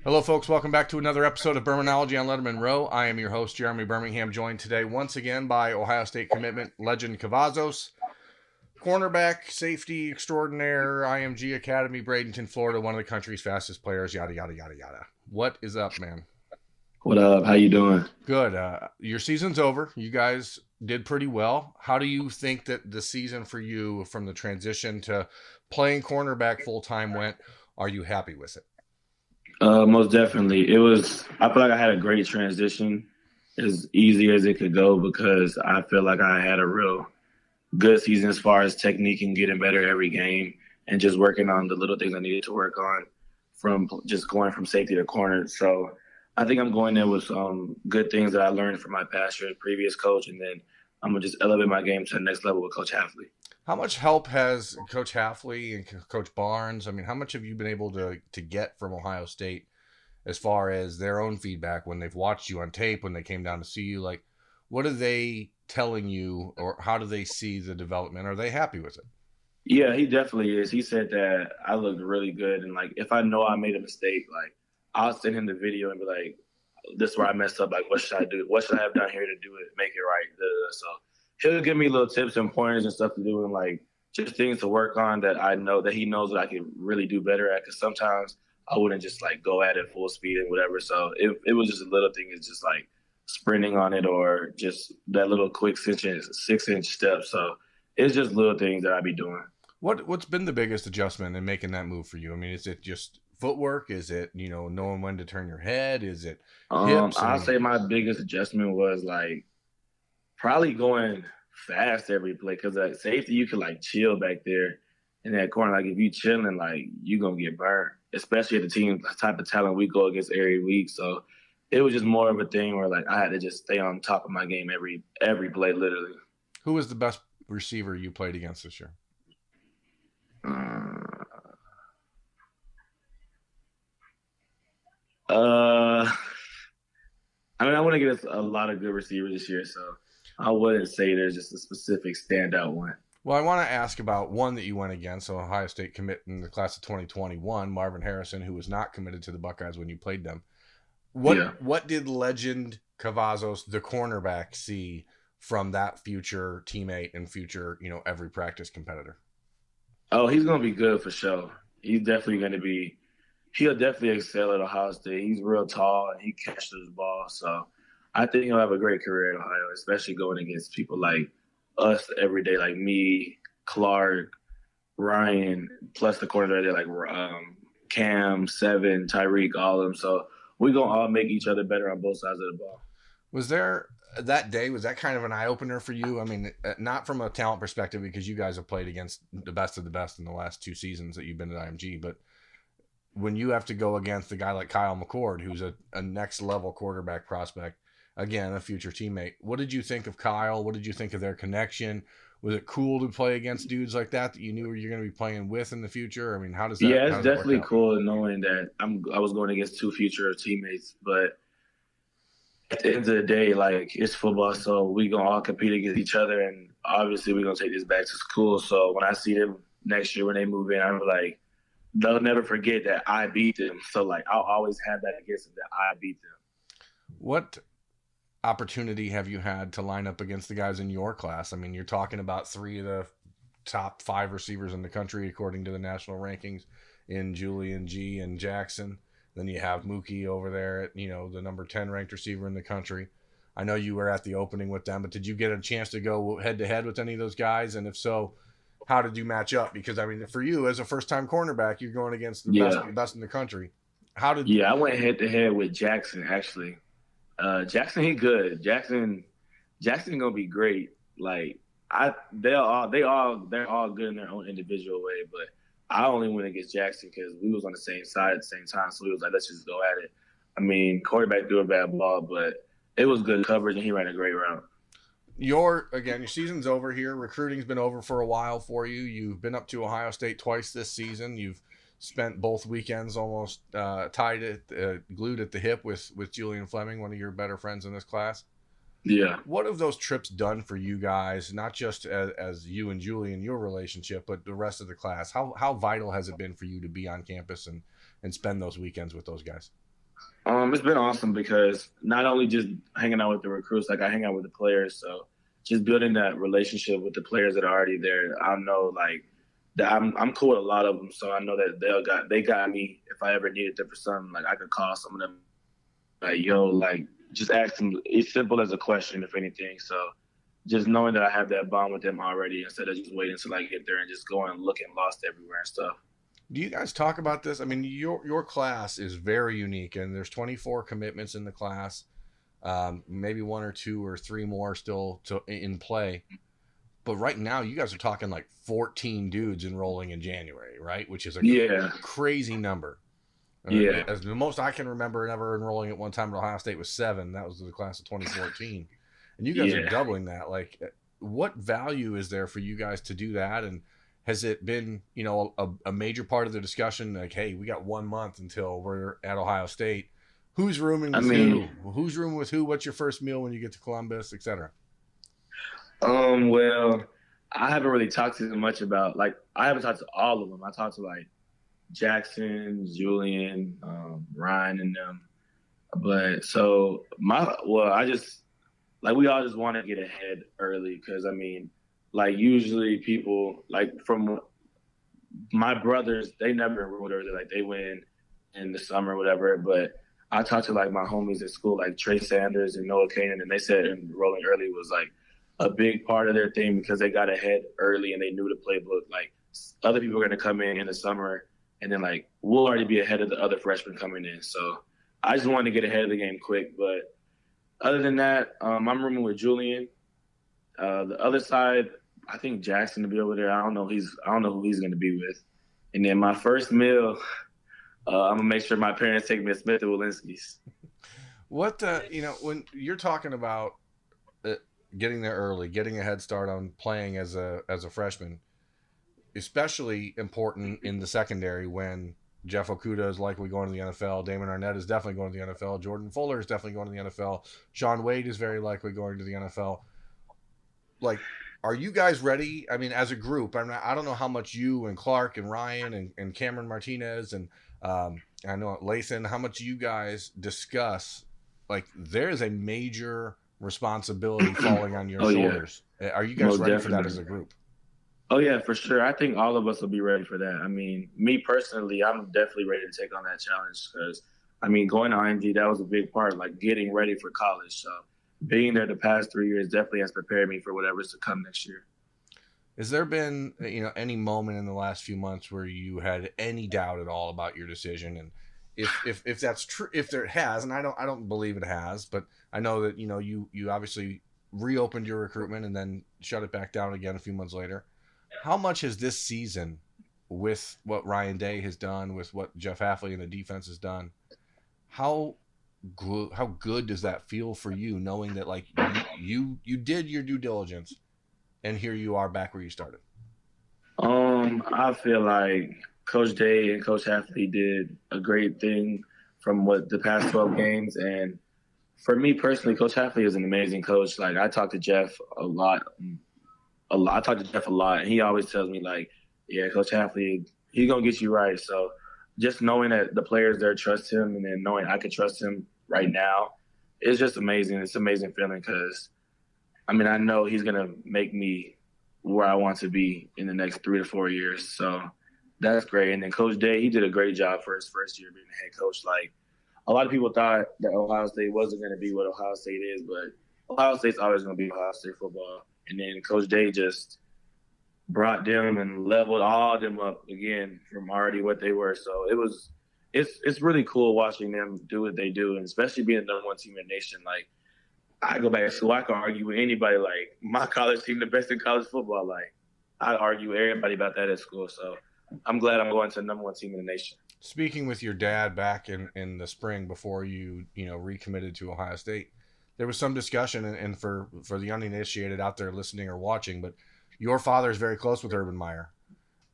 Hello, folks. Welcome back to another episode of Bermanology on Lettermen Row. I am your host, Jeremy Birmingham, joined today once again by Ohio State commitment Lejond Cavazos, cornerback, safety extraordinaire, IMG Academy, Bradenton, Florida, one of the country's fastest players, yada, yada, yada, yada. What is up, man? What up? How you doing? Good. Your season's over. You guys did pretty well. How do you think that the season for you from the transition to playing cornerback full time went? Are you happy with it? Most definitely. It was. I feel like I had a great transition, as easy as it could go, because I feel like I had a real good season as far as technique and getting better every game, and just working on the little things I needed to work on, from just going from safety to corner. So I think I'm going there with some good things that I learned from my past year's previous coach, and then I'm gonna just elevate my game to the next level with Coach Halfley. How much help has Coach Halfley and Coach Barnes? I mean, how much have you been able to get from Ohio State as far as their own feedback when they've watched you on tape, when they came down to see you? Like, what are they telling you, or how do they see the development? Are they happy with it? Yeah, he definitely is. He said that I looked really good, and like if I know I made a mistake, like I'll send him the video and be like, "This is where I messed up. Like, what should I do? What should I have done here to do it, make it right?" Da, da, da. So he'll give me little tips and pointers and stuff to do, and like just things to work on that I know that he knows that I can really do better at. Because sometimes I wouldn't just like go at it full speed and whatever. So it was just a little thing. It's just like sprinting on it or just that little quick 6-inch step. So it's just little things that I be doing. What's been the biggest adjustment in making that move for you? I mean, is it just footwork? Is it knowing when to turn your head? Is it hips? I I'll mean, say my biggest adjustment was like probably going fast every play because at safety you can like chill back there in that corner. Like if you chilling, like you gonna get burned, especially at the team type of talent we go against every week. So it was just more of a thing where like I had to just stay on top of my game every play, literally. who was the best receiver you played against this year? Uh, uh I mean, I want to get a lot of good receivers this year, so I wouldn't say there's just a specific standout one. Well, I want to ask about one that you went against, so Ohio State commit in the class of 2021, Marvin Harrison, who was not committed to the Buckeyes when you played them. What Yeah. what did Legend Cavazos, the cornerback, see from that future teammate and future, every practice competitor? Oh, he's gonna be good for sure. He's definitely gonna be. He'll definitely excel at Ohio State. He's real tall and he catches the ball, so I think he'll have a great career at Ohio, especially going against people like us every day, like me, Clark, Ryan, plus the corner there like Cam, Seven, Tyreek, all of them. So we're gonna all make each other better on both sides of the ball. Was there that day, was that kind of an eye opener for you? I mean, not from a talent perspective because you guys have played against the best of the best in the last two seasons that you've been at IMG, but when you have to go against a guy like Kyle McCord, who's a next level quarterback prospect, again, a future teammate, what did you think of Kyle? What did you think of their connection? Was it cool to play against dudes like that you knew you're going to be playing with in the future? I mean, Yeah, how it's does that work definitely out? cool knowing that I was going against two future teammates, but at the end of the day, like it's football, so we gonna all compete against each other, and obviously we're gonna take this back to school. So when I see them next year when they move in, I'm like, they'll never forget that I beat them. So like I'll always have that against them that I beat them. What opportunity have you had to line up against the guys in your class? I mean, you're talking about three of the top five receivers in the country according to the national rankings in Julian G and Jackson. Then you have Mookie over there at the number 10 ranked receiver in the country. I know you were at the opening with them, but did you get a chance to go head to head with any of those guys? And if so, how did you match up? Because I mean, for you as a first time cornerback, you're going against the Yeah, best in the country. How did yeah, I went head to head with Jackson actually. Jackson, he good. Jackson gonna be great. Like they're all good in their own individual way. But I only went against Jackson because we was on the same side at the same time. So we was like, let's just go at it. I mean, quarterback threw a bad ball, but it was good coverage and he ran a great route. your season's over here. Recruiting's been over for a while for you. You've been up to Ohio State twice this season. You've spent both weekends almost glued at the hip with Julian Fleming, one of your better friends in this class. Yeah. What have those trips done for you guys? Not just as you and Julian, your relationship, but the rest of the class. How vital has it been for you to be on campus and spend those weekends with those guys? It's been awesome because not only just hanging out with the recruits, like I hang out with the players, so just building that relationship with the players that are already there. I know like that I'm cool with a lot of them, so I know that they got me if I ever needed them for something. Like I could call some of them, like yo, like just ask them. It's simple as a question, if anything. So just knowing that I have that bond with them already, instead of just waiting until I get there and just going looking lost everywhere and stuff. Do you guys talk about this? I mean, your class is very unique, and there's 24 commitments in the class. Maybe one or two or three more still in play. But right now, you guys are talking like 14 dudes enrolling in January, right? Which is a Yeah, crazy number. yeah, As the most I can remember ever enrolling at one time at Ohio State was 7. That was the class of 2014. And you guys are yeah. doubling that. Like, what value is there for you guys to do that? And has it been, a major part of the discussion? Like, hey, we got 1 month until we're at Ohio State. Who's rooming I with who? mean, Who's rooming with who? What's your first meal when you get to Columbus, etc.? well, I haven't really talked to them much about like I haven't talked to all of them. I talked to like Jackson, Julian, Ryan, and them. But so I just like we all just want to get ahead early because I mean, like usually people like from my brothers, they never enrolled early. Like they went in the summer or whatever. But I talked to like my homies at school, like Trey Sanders and Noah Kanan, and they said enrolling early was like a big part of their thing because they got ahead early and they knew the playbook. Like other people are going to come in the summer, and then like we'll already be ahead of the other freshmen coming in. So I just wanted to get ahead of the game quick. But other than that, I'm rooming with Julian. The other side, I think Jackson to be over there. I don't know who he's going to be with. And then my first meal, I'm gonna make sure my parents take me to Smith and Walensky's. What when you're talking about uh, getting there early, getting a head start on playing as a freshman, especially important in the secondary when Jeff Okuda is likely going to the NFL. Damon Arnett is definitely going to the NFL. Jordan Fuller is definitely going to the NFL. Sean Wade is very likely going to the NFL. Like, are you guys ready? I mean, as a group, I don't know how much you and Clark and Ryan and Cameron Martinez and I know Lathan, how much you guys discuss. Like, there is a major responsibility falling on your Oh yeah, shoulders. Are you guys most ready for that as definitely. a group? Oh yeah, for sure. I think all of us will be ready for that. I mean, me personally, I'm definitely ready to take on that challenge because I mean, going to IMG that was a big part, like getting ready for college. So being there the past 3 years definitely has prepared me for whatever's to come next year. Has there been any moment in the last few months where you had any doubt at all about your decision? And if that's true, if there has, and I don't believe it has, but I know that you obviously reopened your recruitment and then shut it back down again a few months later. How much has this season, with what Ryan Day has done, with what Jeff Halfley and the defense has done, how how good does that feel for you, knowing that like you did your due diligence and here you are back where you started? I feel like Coach Day and Coach Halfley did a great thing from what the past 12 games. And for me personally, Coach Halfley is an amazing coach. Like I talk to Jeff a lot, I talk to Jeff a lot, and he always tells me like, "Yeah, Coach Halfley, he's gonna get you right." So just knowing that the players there trust him, and then knowing I can trust him right now, it's just amazing. It's an amazing feeling because I mean I know he's gonna make me where I want to be in the next 3 to 4 years. So that's great. And then Coach Day, he did a great job for his first year being a head coach. Like a lot of people thought that Ohio State wasn't going to be what Ohio State is, but Ohio State's always going to be Ohio State football. And then Coach Day just brought them and leveled all them up again from already what they were. So it's really cool watching them do what they do, and especially being the number one team in the nation. Like I go back to school, I can argue with anybody. Like my college team, the best in college football. Like I argue with everybody about that at school. So I'm glad I'm going to the number one team in the nation. Speaking with your dad back in the spring before you recommitted to Ohio State, there was some discussion, and for the uninitiated out there listening or watching, but your father is very close with Urban Meyer,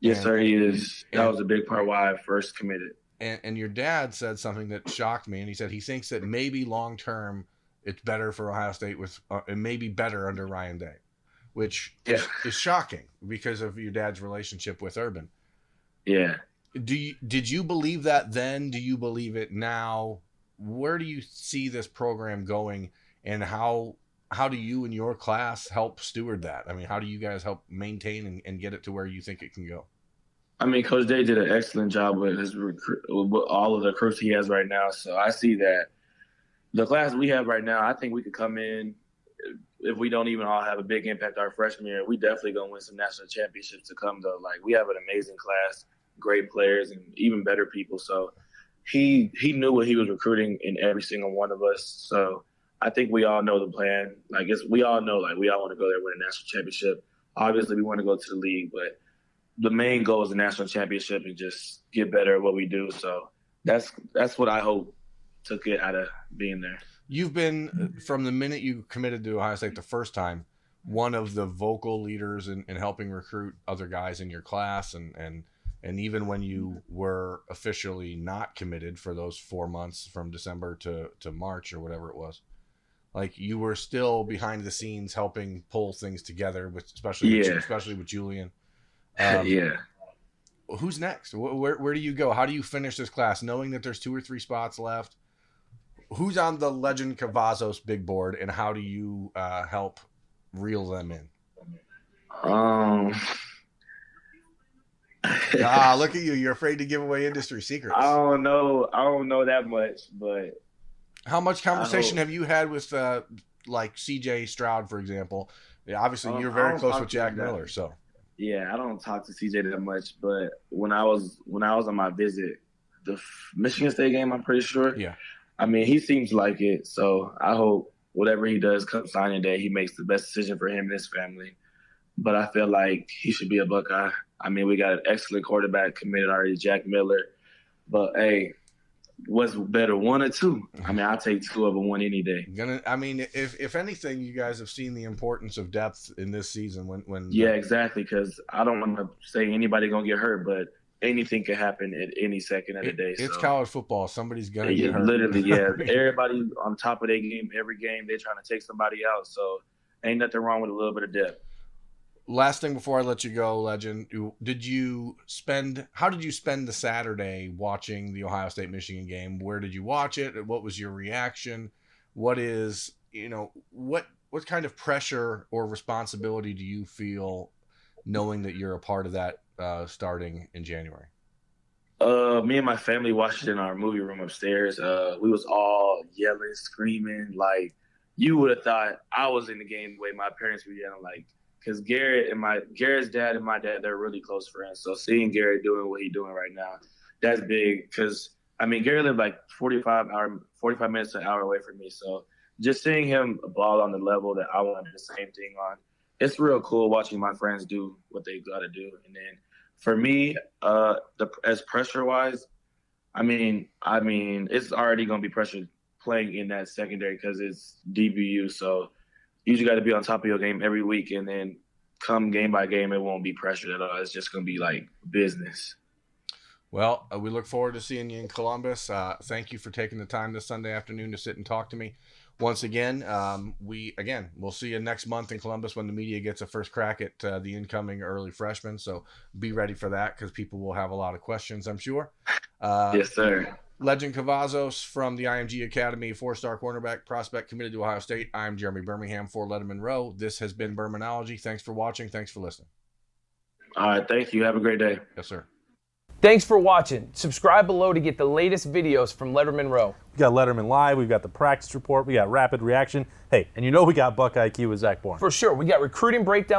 Yes, and sir, he is. That and was a big part why I first committed. and your dad said something that shocked me, and he said he thinks that maybe long term it's better for Ohio State with it may be better under Ryan Day, which Yeah, is shocking because of your dad's relationship with Urban. yeah. Did you believe that then? Do you believe it now? where do you see this program going, and how do you and your class help steward that? I mean, how do you guys help maintain and get it to where you think it can go? I mean, Coach Day did an excellent job with with all of the recruits he has right now. So I see that the class we have right now, I think we could come in, if we don't even all have a big impact our freshman year, we definitely gonna win some national championships to come though. Like, we have an amazing class, great players, and even better people. So he knew what he was recruiting in every single one of us. So I think we all know the plan. Like, we all know, like, we all want to go there and win a national championship. Obviously, we want to go to the league, but the main goal is the national championship and just get better at what we do. So that's what I hope to get out of being there. You've been, from the minute you committed to Ohio State the first time, one of the vocal leaders in helping recruit other guys in your class, and even when you were officially not committed for those 4 months from December to March or whatever it was. Like, you were still behind the scenes helping pull things together, especially with Julian. Yeah. Who's next? Where do you go? How do you finish this class, knowing that there's 2 or 3 spots left? Who's on the Lejond Cavazos big board, and how do you help reel them in? Look at you. You're afraid to give away industry secrets. I don't know that much, but how much conversation have you had with like CJ Stroud, for example? Yeah, obviously you're very close with Jack Miller, so. Yeah, I don't talk to CJ that much, but when I was on my visit, the Michigan State game, I'm pretty sure. Yeah. I mean, he seems like it, so I hope whatever he does come signing day, he makes the best decision for him and his family. But I feel like he should be a Buckeye. I mean, we got an excellent quarterback committed already, Jack Miller. But, hey, what's better, 1 or 2? I mean, I'll take 2 over 1 any day. I mean, if anything, you guys have seen the importance of depth in this season. When Yeah, exactly, because I don't want to say anybody going to get hurt, but anything can happen at any second of the day. It's college football. Somebody's going to get hurt. Literally, yeah. Everybody on top of their game, every game, they're trying to take somebody out. So ain't nothing wrong with a little bit of depth. Last thing before I let you go, Lejond, how did you spend the Saturday watching the Ohio State-Michigan game? Where did you watch it? What was your reaction? What kind of pressure or responsibility do you feel knowing that you're a part of that starting in January? Me and my family watched it in our movie room upstairs. We was all yelling, screaming. Like, you would have thought I was in the game the way my parents were yelling. Like, because Garrett's dad and my dad, they're really close friends. So seeing Garrett doing what he's doing right now, that's big. Because, I mean, Garrett lived like 45 minutes to an hour away from me. So just seeing him ball on the level that I want to do the same thing on, it's real cool watching my friends do what they got to do. And then for me, as pressure-wise, I mean, it's already going to be pressure playing in that secondary because it's DBU. So you just got to be on top of your game every week, and then come game by game, it won't be pressured at all. It's just going to be like business. Well, we look forward to seeing you in Columbus. Thank you for taking the time this Sunday afternoon to sit and talk to me. Once again, we'll see you next month in Columbus when the media gets a first crack at the incoming early freshmen. So be ready for that because people will have a lot of questions, I'm sure. Yes, sir. Lejond Cavazos from the IMG Academy, 4-star cornerback prospect committed to Ohio State. I'm Jeremy Birmingham for Lettermen Row. This has been Bermanology. Thanks for watching. Thanks for listening. All right. Thank you. Have a great day. Yes, sir. Thanks for watching. Subscribe below to get the latest videos from Lettermen Row. We got Letterman Live, we've got the practice report, we got rapid reaction. Hey, and we got Buckeye Q with Zach Bourne. For sure. We got recruiting breakdowns